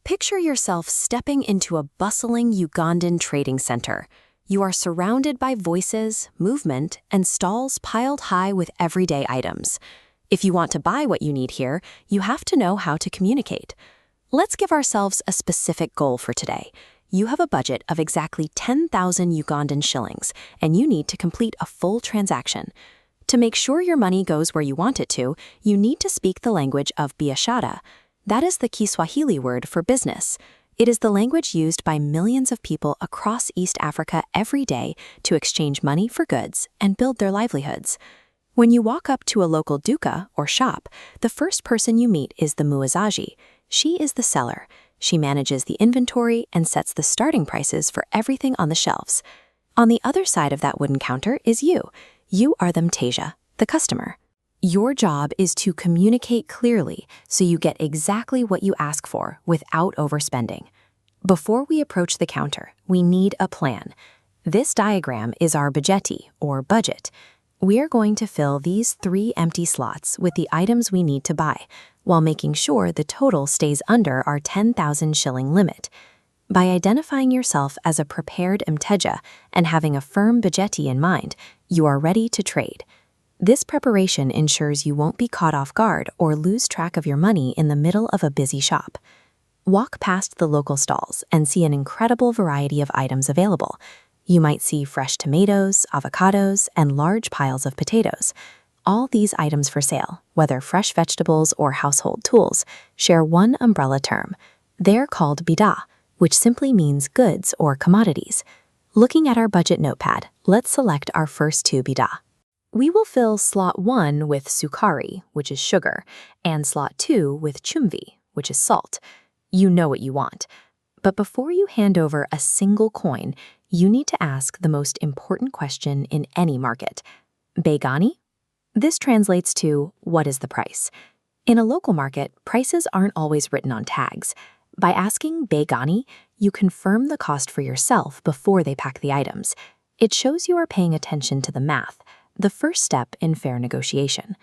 Picture yourself stepping into a bustling Ugandan trading center. You are surrounded by voices, movement, and stalls piled high with everyday items. If you want to buy what you need here, you have to know how to communicate. Let's give ourselves a specific goal for today. You have a budget of exactly 10,000 Ugandan shillings, and you need to complete a full transaction. To make sure your money goes where you want it to, you need to speak the language of Biashara. That is the Kiswahili word for business. It is the language used by millions of people across East Africa every day to exchange money for goods and build their livelihoods. When you walk up to a local duka, or shop, the first person you meet is the muuzaji. She is the seller. She manages the inventory and sets the starting prices for everything on the shelves. On the other side of that wooden counter is you. You are the mteja, the customer. Your job is to communicate clearly so you get exactly what you ask for without overspending. Before we approach the counter, we need a plan. This diagram is our bajeti, or budget. We are going to fill these 3 empty slots with the items we need to buy, while making sure the total stays under our 10,000 shilling limit. By identifying yourself as a prepared mteja and having a firm bajeti in mind, you are ready to trade. This preparation ensures you won't be caught off guard or lose track of your money in the middle of a busy shop. Walk past the local stalls and see an incredible variety of items available. You might see fresh tomatoes, avocados, and large piles of potatoes. All these items for sale, whether fresh vegetables or household tools, share one umbrella term. They're called bida, which simply means goods or commodities. Looking at our budget notepad, let's select our first 2 bida. We will fill slot 1 with sukari, which is sugar, and slot 2 with chumvi, which is salt. You know what you want. But before you hand over a single coin, you need to ask the most important question in any market. Bei gani? This translates to, what is the price? In a local market, prices aren't always written on tags. By asking bei gani, you confirm the cost for yourself before they pack the items. It shows you are paying attention to the math, the first step in fair negotiation.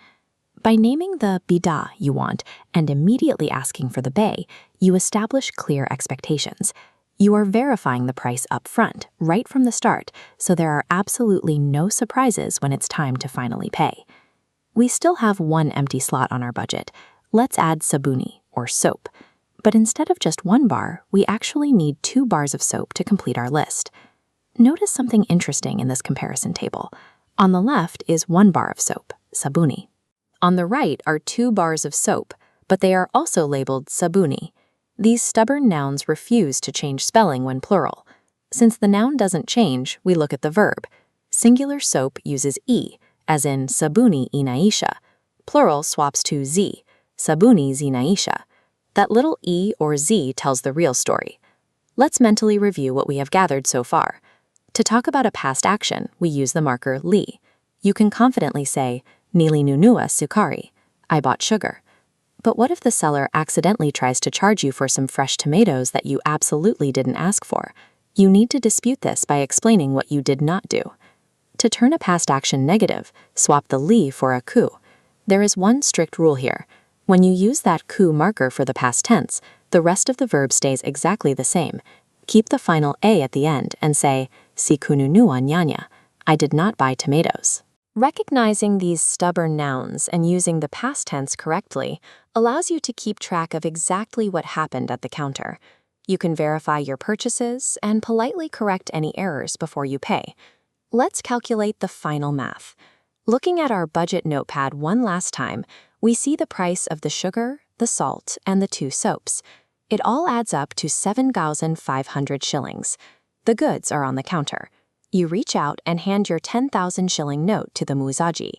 By naming the bida you want and immediately asking for the bei, you establish clear expectations. You are verifying the price up front, right from the start, so there are absolutely no surprises when it's time to finally pay. We still have 1 empty slot on our budget. Let's add sabuni, or soap. But instead of just 1 bar, we actually need 2 bars of soap to complete our list. Notice something interesting in this comparison table. On the left is 1 bar of soap, sabuni. On the right are 2 bars of soap, but they are also labeled sabuni. These stubborn nouns refuse to change spelling when plural. Since the noun doesn't change, we look at the verb. Singular soap uses e, as in sabuni inaisha. Plural swaps to z, sabuni zinaisha. That little e or z tells the real story. Let's mentally review what we have gathered so far. To talk about a past action, we use the marker li. You can confidently say, nilinunua sukari, I bought sugar. But what if the seller accidentally tries to charge you for some fresh tomatoes that you absolutely didn't ask for? You need to dispute this by explaining what you did not do. To turn a past action negative, swap the li for a ku. There is one strict rule here. When you use that ku marker for the past tense, the rest of the verb stays exactly the same. Keep the final a at the end and say, sikununua nyanya, I did not buy tomatoes. Recognizing these stubborn nouns and using the past tense correctly allows you to keep track of exactly what happened at the counter. You can verify your purchases and politely correct any errors before you pay. Let's calculate the final math. Looking at our budget notepad one last time, we see the price of the sugar, the salt, and the 2 soaps. It all adds up to 7,500 shillings. The goods are on the counter. You reach out and hand your 10,000 shilling note to the muuzaji.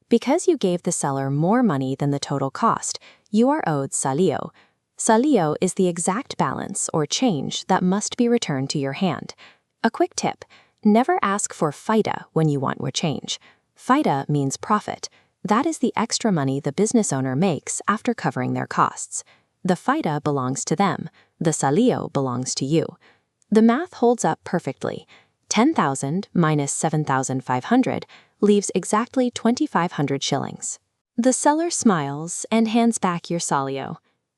Because you gave the seller more money than the total cost, you are owed salio. Salio is the exact balance or change that must be returned to your hand. A quick tip, never ask for faida when you want your change. Faida means profit. That is the extra money the business owner makes after covering their costs. The faida belongs to them. The salio belongs to you. The math holds up perfectly. 10,000 minus 7,500 leaves exactly 2,500 shillings. The seller smiles and hands back your salio.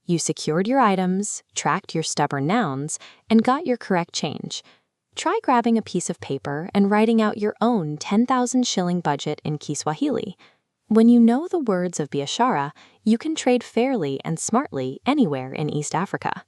You secured your items, tracked your stubborn nouns, and got your correct change. Try grabbing a piece of paper and writing out your own 10,000 shilling budget in Kiswahili. When you know the words of Biashara, you can trade fairly and smartly anywhere in East Africa.